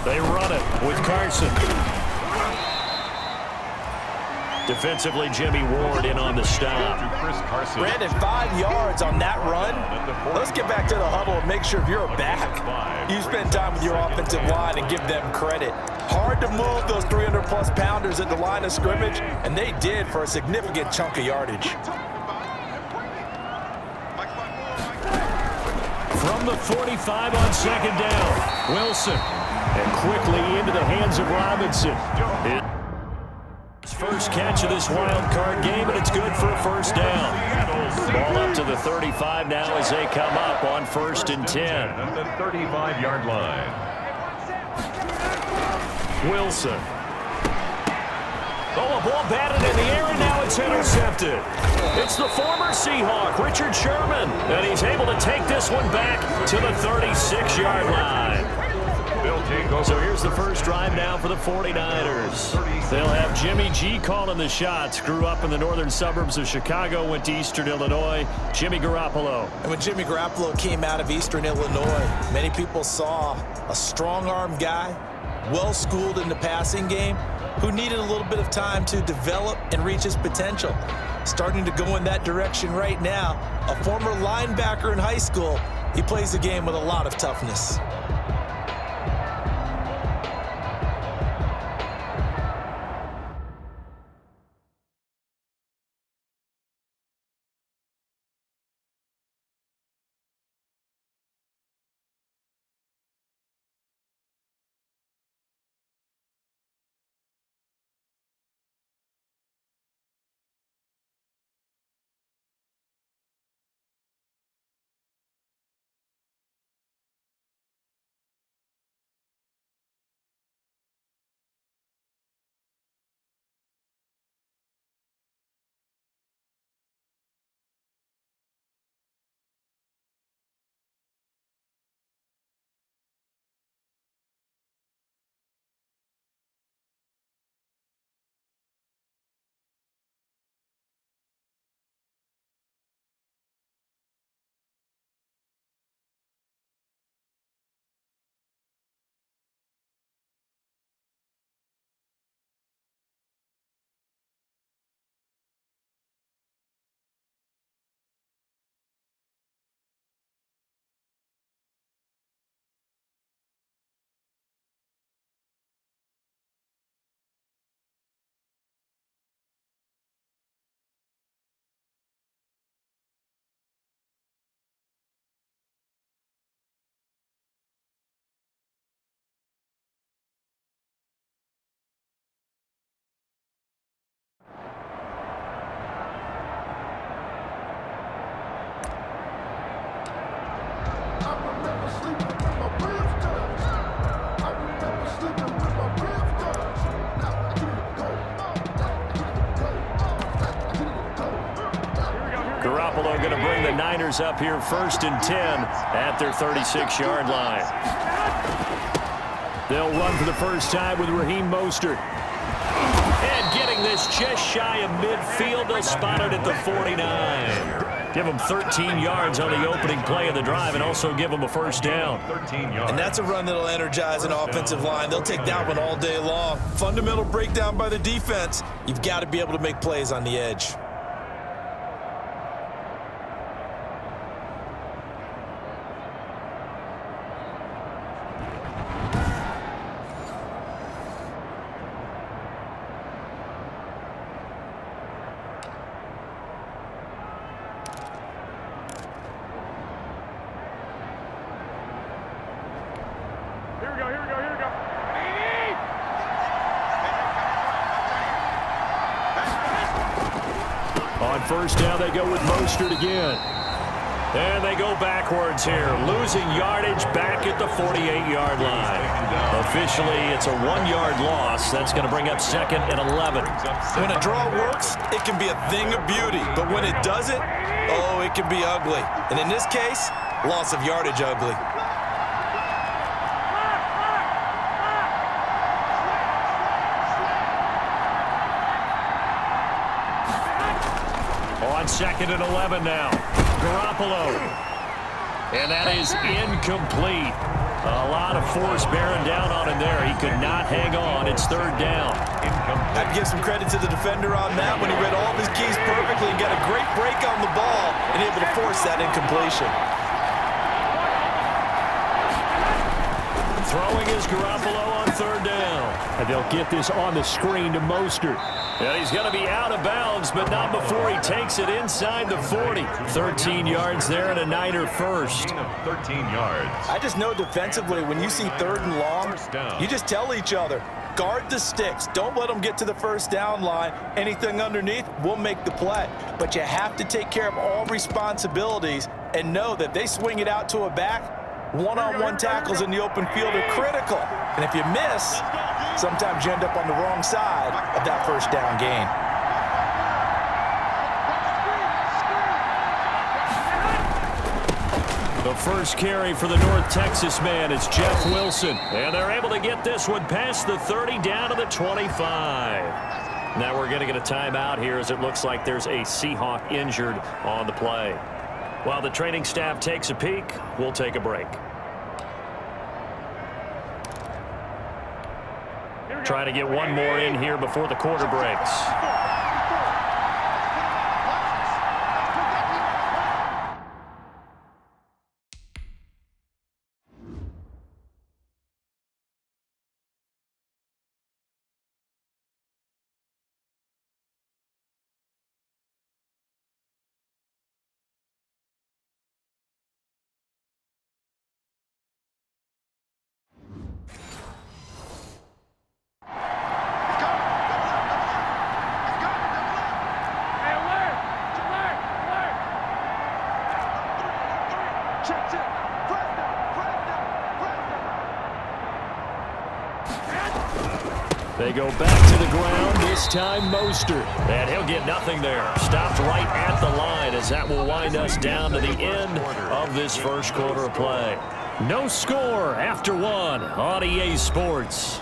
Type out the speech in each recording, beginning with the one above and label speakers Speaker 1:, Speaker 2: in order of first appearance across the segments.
Speaker 1: They run it with Carson. Defensively, Jimmy Ward in on the stop.
Speaker 2: Brandon, 5 yards on that run. Let's get back to the huddle and make sure if you're back, you spend time with your offensive line and give them credit. Hard to move those 300-plus pounders at the line of scrimmage, and they did for a significant chunk of yardage.
Speaker 1: From the 45 on second down, Wilson. And quickly into the hands of Robinson. His first catch of this wild card game, and it's good for a first down. Ball up to the 35 now as they come up on 1st and 10.
Speaker 3: At the 35-yard line.
Speaker 1: Wilson. Oh, a ball batted in the air, and now it's intercepted. It's the former Seahawk, Richard Sherman, and he's able to take this one back to the 36-yard line. So here's the first drive now for the 49ers. They'll have Jimmy G calling the shots. Grew up in the northern suburbs of Chicago, went to Eastern Illinois. Jimmy Garoppolo.
Speaker 2: And when Jimmy Garoppolo came out of Eastern Illinois, many people saw a strong-arm guy, well-schooled in the passing game, who needed a little bit of time to develop and reach his potential. Starting to go in that direction right now. A former linebacker in high school, he plays the game with a lot of toughness.
Speaker 1: Garoppolo going to bring the Niners up here 1st and 10 at their 36-yard line. They'll run for the first time with Raheem Mostert. And getting this just shy of midfield, they'll spot it at the 49. Give them 13 yards on the opening play of the drive and also give them a first down.
Speaker 3: 13 yards.
Speaker 2: And that's a run that'll energize an offensive line. They'll take that one all day long. Fundamental breakdown by the defense. You've got to be able to make plays on the edge.
Speaker 1: On first down, they go with Mostert again. And they go backwards here, losing yardage back at the 48-yard line. Officially, it's a 1-yard loss. That's going to bring up 2nd and 11.
Speaker 2: When a draw works, it can be a thing of beauty. But when it doesn't, oh, it can be ugly. And in this case, loss of yardage ugly.
Speaker 1: On 2nd and 11 now. Garoppolo. And that is incomplete. A lot of force bearing down on him there. He could not hang on. It's third down.
Speaker 2: I'd give some credit to the defender on that when he read all of his keys perfectly and got a great break on the ball and able to force that incompletion.
Speaker 1: Throwing is Garoppolo on third down. And they'll get this on the screen to Mostert. Yeah, he's going to be out of bounds, but not before he takes it inside the 40. 13 yards there and a Niner first.
Speaker 3: 13 yards.
Speaker 2: I just know defensively, when you see third and long, you just tell each other, guard the sticks. Don't let them get to the first down line. Anything underneath will make the play. But you have to take care of all responsibilities and know that they swing it out to a back. One-on-one tackles in the open field are critical. And if you miss, sometimes you end up on the wrong side of that first down gain.
Speaker 1: The first carry for the North Texas man is Jeff Wilson. And they're able to get this one past the 30 down to the 25. Now we're going to get a timeout here as it looks like there's a Seahawk injured on the play. While the training staff takes a peek, we'll take a break. Trying to get one more in here before the quarter breaks. They go back to the ground, this time Mostert. And he'll get nothing there. Stopped right at the line as that will wind us down to the end of this first quarter of play. No score after one on EA Sports.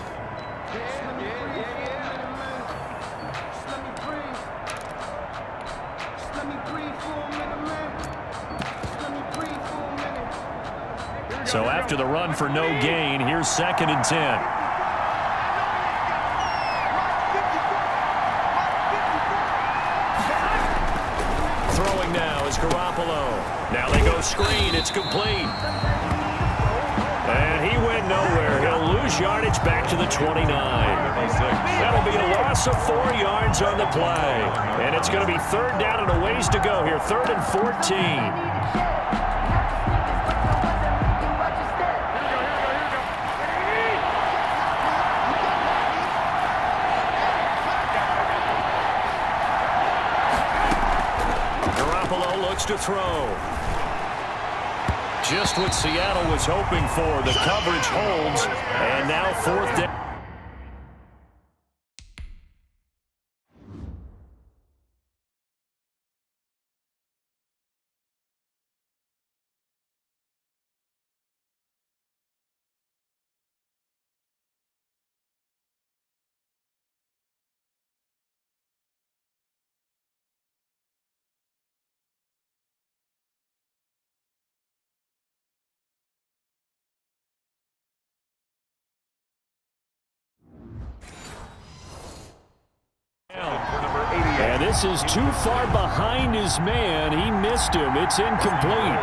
Speaker 1: So after the run for no gain, here's 2nd and 10. Throwing now is Garoppolo. Now they go screen. It's complete. And he went nowhere. He'll lose yardage back to the 29. That'll be a loss of 4 yards on the play. And it's going to be third down and a ways to go here. 3rd and 14. To throw. Just what Seattle was hoping for. The coverage holds, and now 4th down. And this is too far behind his man. He missed him. It's incomplete.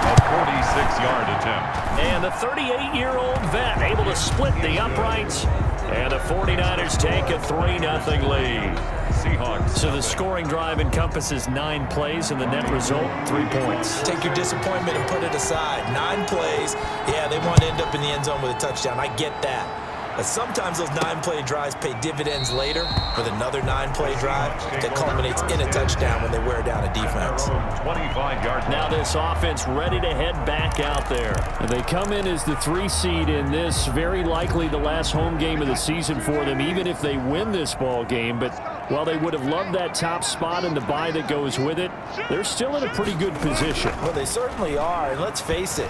Speaker 3: A 46-yard attempt.
Speaker 1: And the 38-year-old vet able to split the uprights. And the 49ers take a 3-0 lead.
Speaker 3: Seahawks.
Speaker 1: So the scoring drive encompasses 9 plays, and the net result, 3 points.
Speaker 2: Take your disappointment and put it aside. 9 plays. Yeah, they want to end up in the end zone with a touchdown. I get that. But sometimes those 9-play drives pay dividends later with another 9-play drive that culminates in a touchdown when they wear down a defense.
Speaker 3: 25-yard.
Speaker 1: Now this offense ready to head back out there. And they come in as the 3 seed in this, very likely the last home game of the season for them, even if they win this ball game. But while they would have loved that top spot and the bye that goes with it, they're still in a pretty good position.
Speaker 2: Well, they certainly are, and let's face it,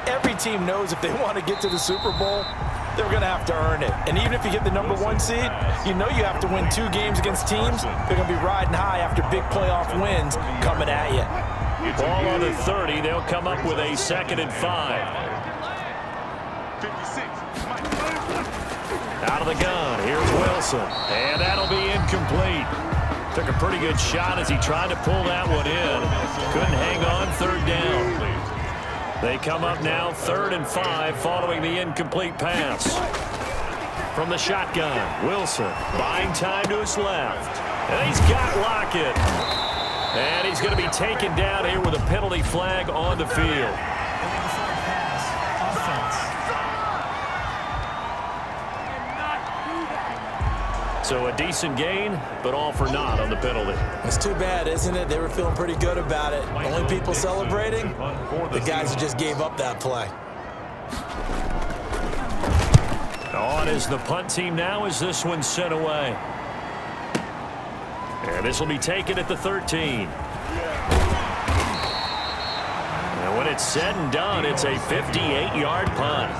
Speaker 2: every team knows if they want to get to the Super Bowl, they're going to have to earn it. And even if you get the number 1 seed, you know you have to win 2 games against teams. They're going to be riding high after big playoff wins coming at you.
Speaker 1: Ball on the 30. They'll come up with a 2nd and 5. Out of the gun. Here's Wilson. And that'll be incomplete. Took a pretty good shot as he tried to pull that one in. Couldn't hang on. 3rd down. They come up now 3rd and 5 following the incomplete pass. From the shotgun, Wilson buying time to his left. And he's got Lockett. And he's going to be taken down here with a penalty flag on the field. So a decent gain, but all for naught on the penalty.
Speaker 2: It's too bad, isn't it? They were feeling pretty good about it. Only people celebrating, the guys who just gave up that play.
Speaker 1: On is the punt team now as this one's sent away. And this will be taken at the 13. And when it's said and done, it's a 58-yard punt.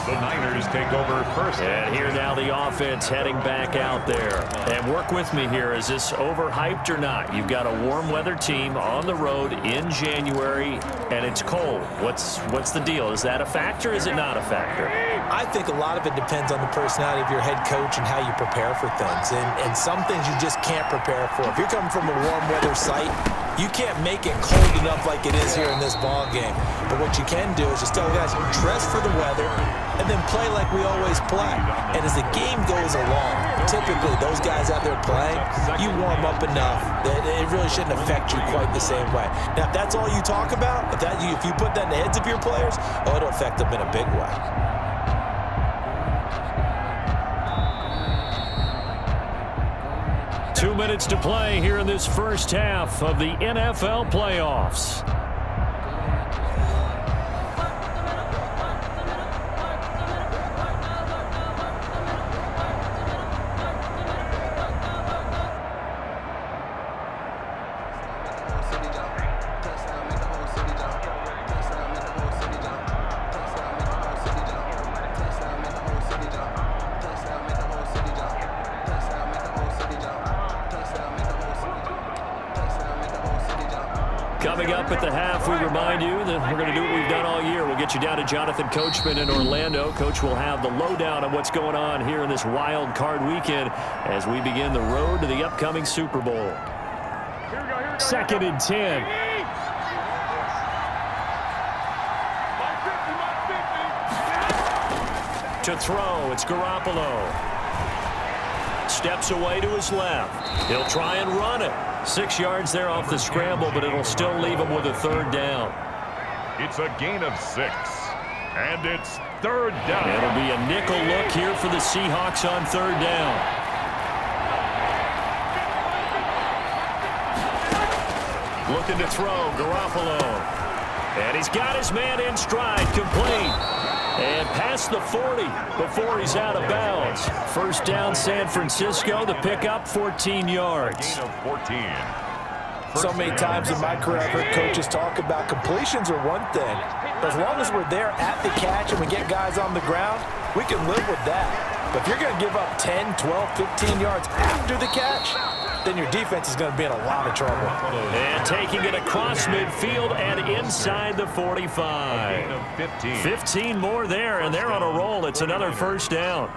Speaker 3: The Niners take over first.
Speaker 1: And here now the offense heading back out there. And work with me here. Is this overhyped or not? You've got a warm weather team on the road in January, and it's cold. What's the deal? Is that a factor or is it not a factor?
Speaker 2: I think a lot of it depends on the personality of your head coach and how you prepare for things. And some things you just can't prepare for. If you're coming from a warm weather site, you can't make it cold enough like it is here in this ball game. But what you can do is just tell guys, dress for the weather and then play like we always play. And as the game goes along, typically those guys out there playing, you warm up enough that it really shouldn't affect you quite the same way. Now, if that's all you talk about, if you put that in the heads of your players, it'll affect them in a big way.
Speaker 1: Two minutes to play here in this first half of the NFL playoffs. Coming up at the half, we remind you that we're going to do what we've done all year. We'll get you down to Jonathan Coachman in Orlando. Coach will have the lowdown on what's going on here in this wild card weekend as we begin the road to the upcoming Super Bowl. 2nd and 10. To throw, it's Garoppolo. Steps away to his left. He'll try and run it. 6 yards there off the scramble, but it'll still leave him with a 3rd down.
Speaker 3: It's a gain of 6, and it's 3rd down.
Speaker 1: It'll be a nickel look here for the Seahawks on 3rd down. Looking to throw, Garoppolo. And he's got his man in stride, complete. And past the 40 before he's out of bounds. 1st down, San Francisco. The pickup, 14 yards.
Speaker 3: Gain of 14.
Speaker 2: So many times in my career, I've heard coaches talk about completions are one thing. But as long as we're there at the catch and we get guys on the ground, we can live with that. But if you're going to give up 10, 12, 15 yards after the catch, then your defense is going to be in a lot of trouble.
Speaker 1: And taking it across midfield and inside the 45. 15 more there, and they're on a roll. It's another 1st down.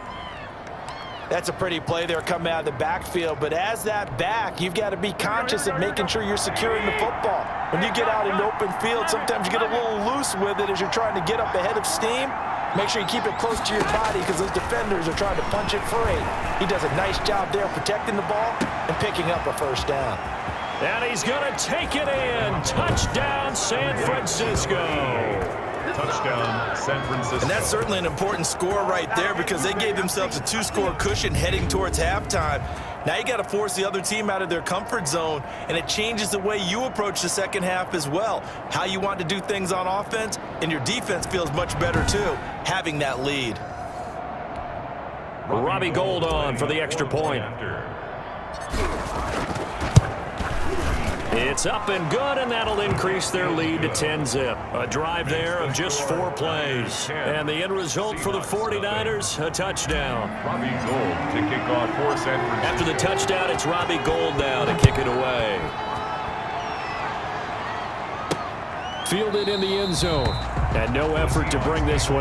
Speaker 2: That's a pretty play there coming out of the backfield. But as that back, you've got to be conscious of making sure you're securing the football. When you get out in open field, sometimes you get a little loose with it as you're trying to get up ahead of steam. Make sure you keep it close to your body because those defenders are trying to punch it free. He does a nice job there protecting the ball and picking up a 1st down.
Speaker 1: And he's going to take it in. Touchdown, San Francisco.
Speaker 3: Touchdown, San Francisco.
Speaker 2: And that's certainly an important score right there because they gave themselves a 2-score cushion heading towards halftime. Now you got to force the other team out of their comfort zone, and it changes the way you approach the second half as well. How you want to do things on offense, and your defense feels much better too, having that lead.
Speaker 1: Robbie Gould on for the extra point. It's up and good, and that'll increase their lead to 10-zip. A drive there of just 4 plays. And the end result for the 49ers, a touchdown.
Speaker 3: Robbie Gould to kick off for San Francisco.
Speaker 1: After the touchdown, it's Robbie Gould now to kick it away. Fielded in the end zone. And no effort to bring this one